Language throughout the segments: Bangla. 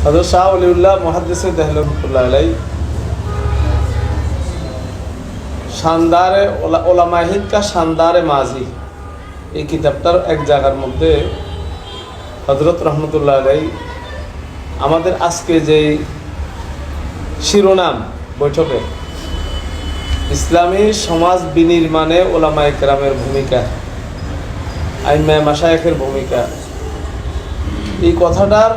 হযরত শাহ ওলিউল্লাহ মুহাদ্দিসে দেহলভী রাহমাতুল্লাহ আলাইহি শানদারে ওলামায়ে হিন্দ কা শানদারে মাজি এই কিতাবটার এক জায়গার মধ্যে হযরত রহমতুল্লাহ আলাইহি আমাদের আজকে যে শিরোনাম বৈঠকে ইসলামী সমাজ বিনির্মাণে ওলামায়ে কেরামের ভূমিকা, আইম্মায়ে মাশায়েখের ভূমিকা, এই কথাটার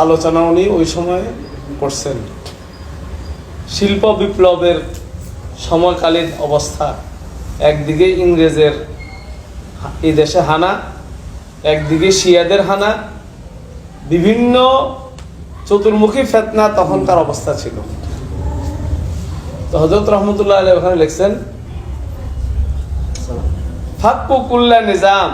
আলোচনা উনি ওই সময় করছেন। শিল্প বিপ্লবের সময়কালীন অবস্থা, একদিকে ইংরেজের এই দেশে হানা, একদিকে শিয়াদের হানা, বিভিন্ন চতুর্মুখী ফিতনা তখনকার অবস্থা ছিল। তো হযরত রহমতুল্লাহ আলাইহি ওখানে লিখছেন ফাক্কু কুল্লা নিজাম,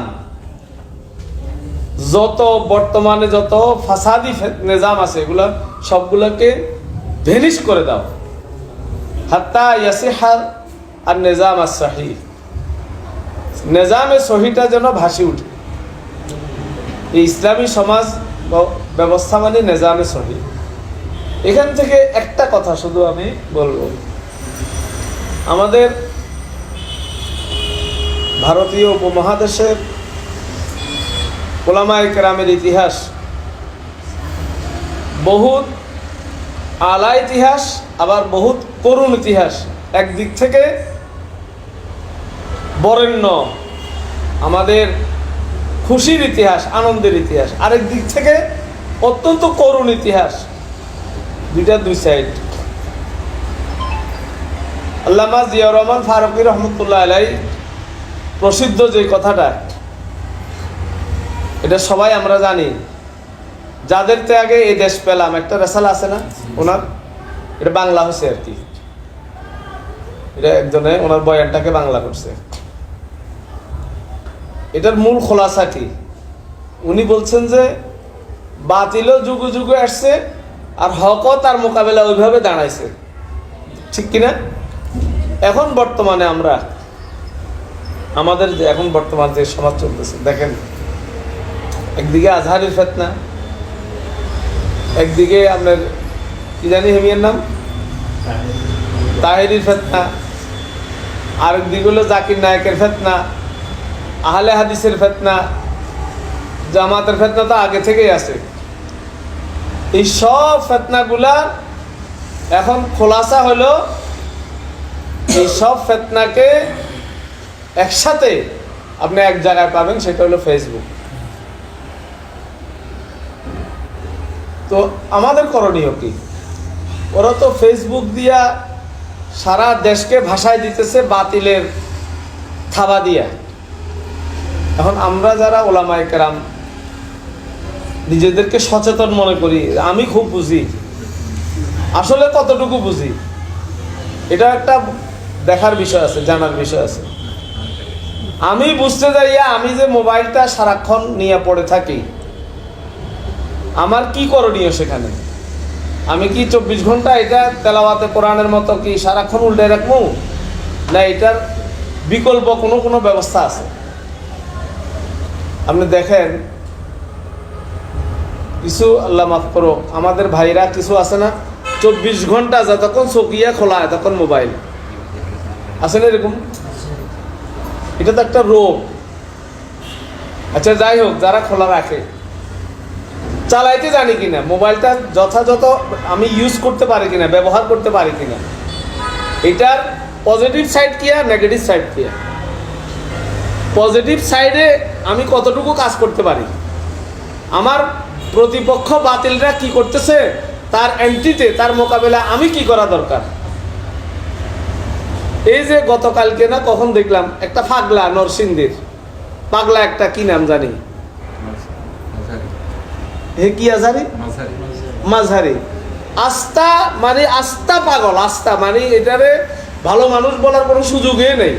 যত বর্তমানে যত ফাসাদি নিজাম আছে এগুলা সবগুলোকে ভেনিশ করে দাও, হাত্তা ইয়াসিহার আর নিজাম আর সহিহ, নিজামে সহিটা যেন ভাসি উঠে। এই ইসলামী সমাজ ব্যবস্থা মানে নিজামে সহি। এখান থেকে একটা কথা শুধু আমি বলবো, আমাদের ভারতীয় উপমহাদেশের ওলামায়ে কেরামের ইতিহাস বহুত আলা ইতিহাস, আবার বহুত করুণ ইতিহাস। একদিক থেকে বরেণ্য আমাদের খুশির ইতিহাস, আনন্দের ইতিহাস, আরেক দিক থেকে অত্যন্ত করুণ ইতিহাস। দুই সাইড। আল্লামা জিয়াউর রহমান ফারুকী রহমতুল্লাহ আলাইহি প্রসিদ্ধ যে কথাটা, এটা সবাই আমরা জানি, যাদের ত্যাগে এই দেশ পেলাম, একটা রেসালা আছে না ওনার, এটা বাংলা হচ্ছে আর কি, এটা একজনে ওনার বয়ানটাকে বাংলা করছে। এটার মূল খোলাসা কি? উনি বলছেন যে বাতিলও যুগে যুগে আসছে আর হকও তার মোকাবেলা ওইভাবে দাঁড়াইছে, ঠিক কিনা? এখন বর্তমানে আমরা আমাদের যে এখন বর্তমান যে সমাজ চলতেছে দেখেন, একদিকে আজহারির ফিতনা, একদিকে আপনার কি জানি হেমিয়ার নাম তাহেরির ফিতনা, আরেকদিকে হলো জাকির নায়েকের ফিতনা, আহলে হাদিসের ফিতনা, জামাতের ফিতনা তো আগে থেকেই আছে। এই সব ফিতনাগুলা এখন খোলাসা হলো, এই সব ফিতনাকে একসাথে আপনি এক জায়গায় পাবেন, সেটা হলো ফেসবুক। তো আমাদের করণীয় কি? ওরা তো ফেসবুক দিয়া সারা দেশকে ভাষায় দিতেছে বাতিলের থাবা দিয়া। এখন আমরা যারা ওলামায়ে কেরাম নিজেদেরকে সচেতন মনে করি, আমি খুব বুঝি, আসলে কতটুকু বুঝি এটা একটা দেখার বিষয় আছে, জানার বিষয় আছে। আমি বুঝতে যাইয়া আমি যে মোবাইলটা সারাক্ষণ নিয়ে পড়ে থাকি, আমার কি করণীয় সেখানে? আমি কি 24 ঘন্টা এটা তেলাওয়াতে কোরআনের মতো কি সারাক্ষণ উল্টে রাখবো, না এটার বিকল্প কোনো ব্যবস্থা আছে? আপনি দেখেন কিছু, আল্লাহ মাফ করো, আমাদের ভাইরা কিছু আছে না 24 ঘন্টা যতক্ষণ চকিয়া খোলা তখন মোবাইল আছে না, এরকম। এটা তো একটা রোগ। আচ্ছা যাই হোক, যারা খোলা রাখে, চালাইতে জানি কিনা, মোবাইলটা যথাযথ আমি ইউজ করতে পারি কিনা, ব্যবহার করতে পারি কিনা, এটার পজিটিভ সাইড কি আর নেগেটিভ সাইড কি? পজিটিভ সাইডে আমি কতটুকু কাজ করতে পারি, আমার প্রতিপক্ষ বাতিলরা কি করতেছে তার অ্যান্টিতে, তার মোকাবেলা আমি কি করা দরকার। এই যে গতকালকে না কখন দেখলাম একটা পাগলা, নরসিংদীর পাগলা, একটা কি নাম জানি, কি আজহারি মাঝহারি, আস্থা মানে আস্থা পাগল, আস্থা মানে এটারে ভালো মানুষ বলার কোনো সুযোগই নেই,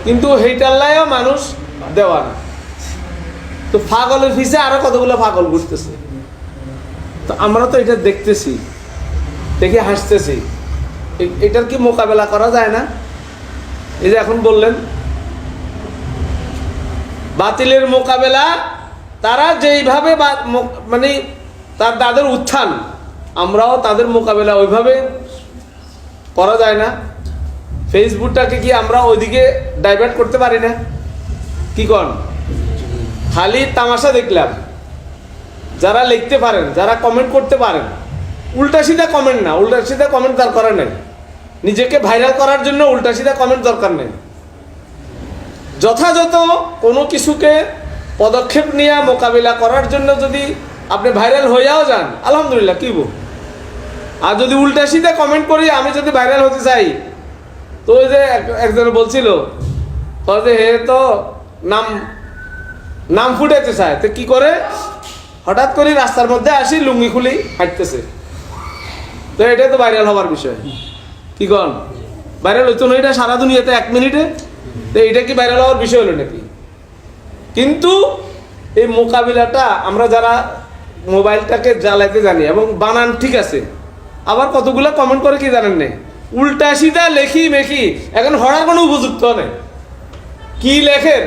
কিন্তু সেইটাল্লায়ও মানুষ দেওয়া না। তো পাগলের পিছে আরো কতগুলো পাগল ঘুরতেছে। তো আমরা তো এটা দেখতেছি, দেখে হাসতেছি, এটার কি মোকাবেলা করা যায় না? এই যে এখন বললেন বাতিলের মোকাবেলা তারা যেইভাবে মানে তাদের উত্থান, আমরাও তাদের মোকাবেলা ওইভাবে করা যায় না? ফেসবুকটাকে কি আমরা ওইদিকে ডাইভার্ট করতে পারি না? কি কন? খালি তামাশা দেখলাম। যারা লিখতে পারেন, যারা কমেন্ট করতে পারেন, উল্টা সিধা কমেন্ট না, উল্টা সিধা কমেন্ট দরকার নেই। নিজেকে ভাইরাল করার জন্য উল্টা সিধা কমেন্ট দরকার নেই। যথাযথ কোনো কিছুকে পদক্ষেপ নিয়ে মোকাবিলা করার জন্য যদি আপনি ভাইরাল হইয়াও যান, আলহামদুলিল্লাহ, কি বল। আর যদি উল্টা সিধা কমেন্ট করি, আমি যদি ভাইরাল হতে চাই, তো ওই যে একজন বলছিল যে হে তো নাম ফুটাইতে চায়, তো কি করে হঠাৎ করে রাস্তার মধ্যে আসি লুঙ্গি খুলি হাঁটতেছে, তো এটাই তো ভাইরাল হবার বিষয়। কি কন? ভাইরাল হইতো না এটা সারা দুনিয়াতে 1 মিনিটে? তো এইটা কি ভাইরাল হওয়ার বিষয় হলো নাকি? কিন্তু এই মোকাবিলাটা আমরা যারা মোবাইলটাকে জ্বালাইতে জানি এবং বানান ঠিক আছে, আবার কতগুলো কমেন্ট করে কি জানেন না, উল্টা সিধা লেখি মেখি, এখন হওয়ার কোনো উপযুক্ত নেই। কি লেখের,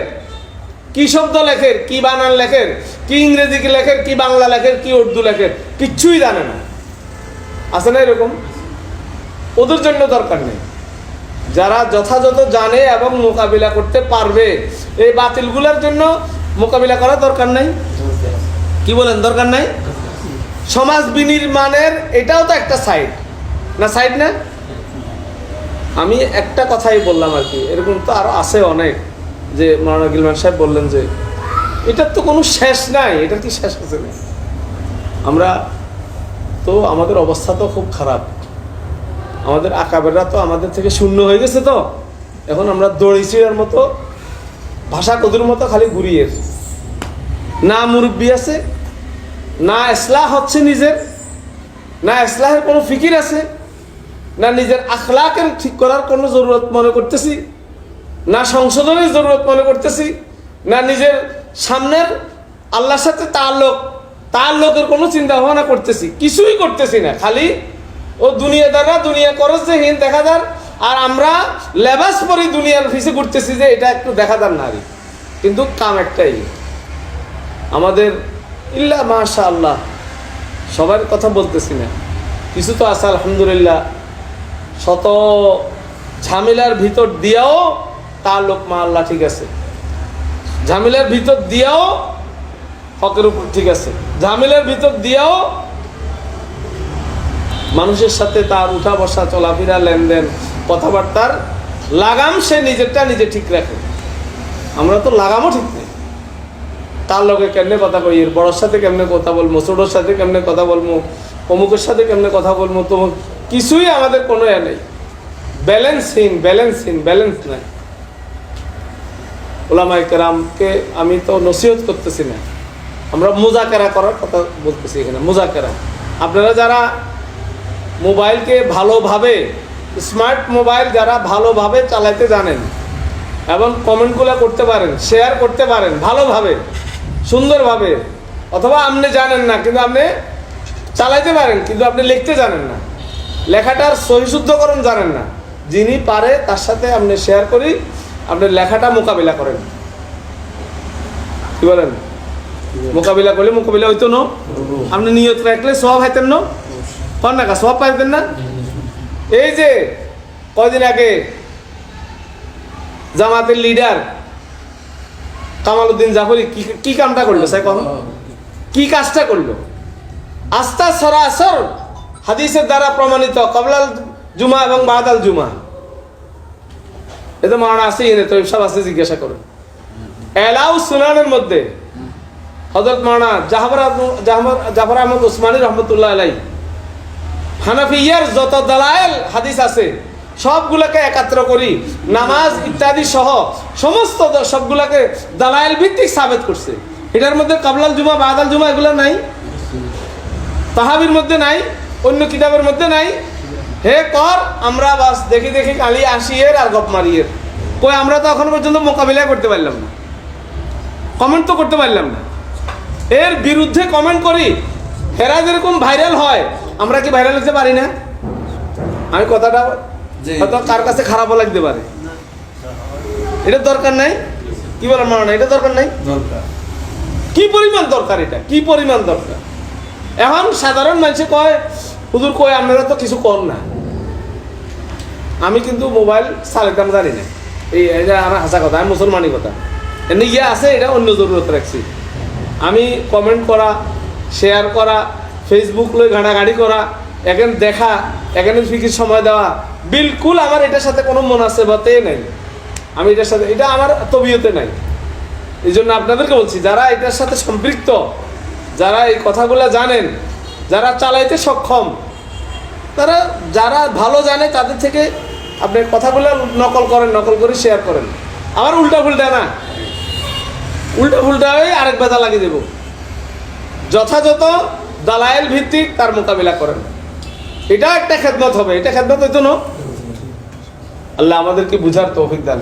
কি শব্দ লেখের, কি বানান লেখের, কি ইংরেজি কি লেখের, কি বাংলা লেখের, কি উর্দু লেখের, কিচ্ছুই জানে না। আছে না এরকম? ওদের জন্য দরকার নেই। যারা যথাযথ জানে এবং মোকাবিলা করতে পারবে, এই বাতিলগুলোর জন্য মোকাবিলা করার দরকার নাই। কি বলেন? দরকার নাই? সমাজ বিনির্মাণের এটাও তো একটা সাইড না? সাইড না? আমি একটা কথাই বললাম আর কি, এরকম তো আরো আছে অনেক। যে মাওলানা গিলমান সাহেব বললেন যে এটার তো কোনো শেষ নাই, এটার কি শেষ আছে না? আমরা তো আমাদের অবস্থা তো খুব খারাপ। আমাদের আকাবেররা তো আমাদের থেকে শূন্য হয়ে গেছে। তো এখন আমরা দড়িচিড়ার মতো, ভাষা কদুর মতো খালি ঘুরিয়ে, না মুরব্বী আছে, না ইসলাহ হচ্ছে নিজের, না ইসলাহের কোনো ফিকির আছে, না নিজের আখলাকের ঠিক করার কোনো জরুরত মনে করতেছি, না সংশোধনের জরুরত মনে করতেছি, না নিজের সামনের আল্লাহর সাথে তাল্লুকের কোনো চিন্তা ভাবনা করতেছি। কিছুই করতেছি না, খালি ও দুনিয়াদাররা দুনিয়া করস যে হিন দেখাদার, আর আমরা লেবাস পরি দুনিয়ার ফিসে ঘুরতেছি যে এটা একটু দেখাদার নারী। কিন্তু কাম একটাই আমাদের, ইল্লা মাশা আল্লাহ, সবার কথা বলতেছি না, কিছু তো আছে আলহামদুলিল্লাহ, শত ঝামেলার ভিতর দিয়েও তাল্লুক মা আল্লাহ ঠিক আছে, ঝামেলার ভিতর দিয়েও হকের উপর ঠিক আছে, ঝামেলার ভিতর দিয়েও মানুষের সাথে তার উঠা বসা চলাফেরা লেনদেন কথাবার্তার লাগাম সে নিজেরটা নিজে ঠিক রাখে। আমরা তো লাগামও ঠিক নেই। তার লোকে কেমনে কথা কই, এর বড়োর সাথে কেমনে কথা বলবো, ছোটোর সাথে কেমনে কথা বলবো, অমুকের সাথে কেমনে কথা বলবো, তো কিছুই আমাদের কোনো নেই। ব্যালেন্স নাই। ওলামায়ে কেরামকে আমি তো নসিহত করতেছি না, আমরা মুজাকারা করার কথা বলতেছি এখানে। মুজাকারা, আপনারা যারা মোবাইলকে ভালোভাবে, স্মার্ট মোবাইল যারা ভালোভাবে চালাতে জানেন এবং কমেন্টগুলো করতে পারেন, শেয়ার করতে পারেন ভালোভাবে, সুন্দরভাবে, অথবা আপনি জানেন না কিন্তু আপনি চালাইতে পারেন কিন্তু আপনি লিখতে জানেন না, লেখাটার সহিশুদ্ধকরণ জানেন না, যিনি পারে তার সাথে আপনি শেয়ার করি, আপনি লেখাটা মোকাবিলা করেন। কি বলেন? মোকাবিলা করলে মোকাবিলা হইতো না? আপনি নিয়ত রাখলে সব হাইতেন না? কন না, সব পাইতেন না? এই যে কয়দিন আগে জামাতের লিডার কামাল উদ্দিন জাফরি কি কামটা করলো? স্যার কম কি কাজটা করলো? আস্থা সরাসর হাদিসের দ্বারা প্রমাণিত কবলাল জুমা এবং বাদাল জুমা, এতে মানা আছে এনে তো সব আছে, জিজ্ঞাসা করুন। এলাউ সুনানের মধ্যে হযরত মাওলানা জাফর আহমদ উসমানী রহমতুল্লাহ আলাইহি হানাফিয়ার যত দালায়েল হাদিস আছে সবগুলোকে একত্র করি, নামাজ ইত্যাদি সহ সমস্ত সবগুলোকে দালায়েল ভিত্তিক সাবেত করছে। এটার মধ্যে কবলাল জুমা বাদাল জুমা এগুলো নাই, তাহাবির মধ্যে নাই, অন্য কিতাবের মধ্যে নাই। হে কর, আমরা বাস দেখি দেখি কালি আসিয়ের আর গপ মারিয়ের কই, আমরা তো এখন পর্যন্ত মোকাবিলা করতে পারলাম না, কমেন্ট তো করতে পারলাম না। এর বিরুদ্ধে কমেন্ট করি, এরা যেরকম ভাইরাল হয় আমরা কি ভাইরাল হতে পারি না? আমি কথাটা হয়তো কার কাছে খারাপও লাগতে পারে, এটা দরকার নাই। কি বলেন মাওলানা? এটা দরকার নাই। কি পরিমাণ দরকার, এটা কি পরিমাণ দরকার। এখন সাধারণ মানুষে কয় হুজুর কয় আপনারা তো কিছু কর না। আমি কিন্তু মোবাইল চালাতাম জানি না, এটা আমার হাসা কথা, আমি মুসলমানি কথা। এমনি ইয়ে আছে, এটা অন্য জরুরত রাখছি। আমি কমেন্ট করা, শেয়ার করা, ফেসবুক লই ঘাটাঘাটি করা, এখানে দেখা, এখানে ফিকির সময় দেওয়া, বিলকুল আমার এটার সাথে কোনো মুনাসেবাতে নাই। আমি এটার সাথে, এটা আমার তবিয়তে নাই। এই জন্য আপনাদেরকে বলছি, যারা এটার সাথে সম্পৃক্ত, যারা এই কথাগুলো জানেন, যারা চালাইতে সক্ষম, তারা যারা ভালো জানে তাদের থেকে আপনি কথাগুলো নকল করেন, নকল করে শেয়ার করেন। আমার উল্টা ফুলটা না, উল্টা ফুলটা হয়ে আরেক বেদা লাগিয়ে দেব। যথাযথ দালায়েল ভিত্তিক তার মোকাবিলা করেন, এটা একটা খেদমত হবে। এটা খেদমত হইতো না। আল্লাহ আমাদেরকে বুঝার তৌফিক দান।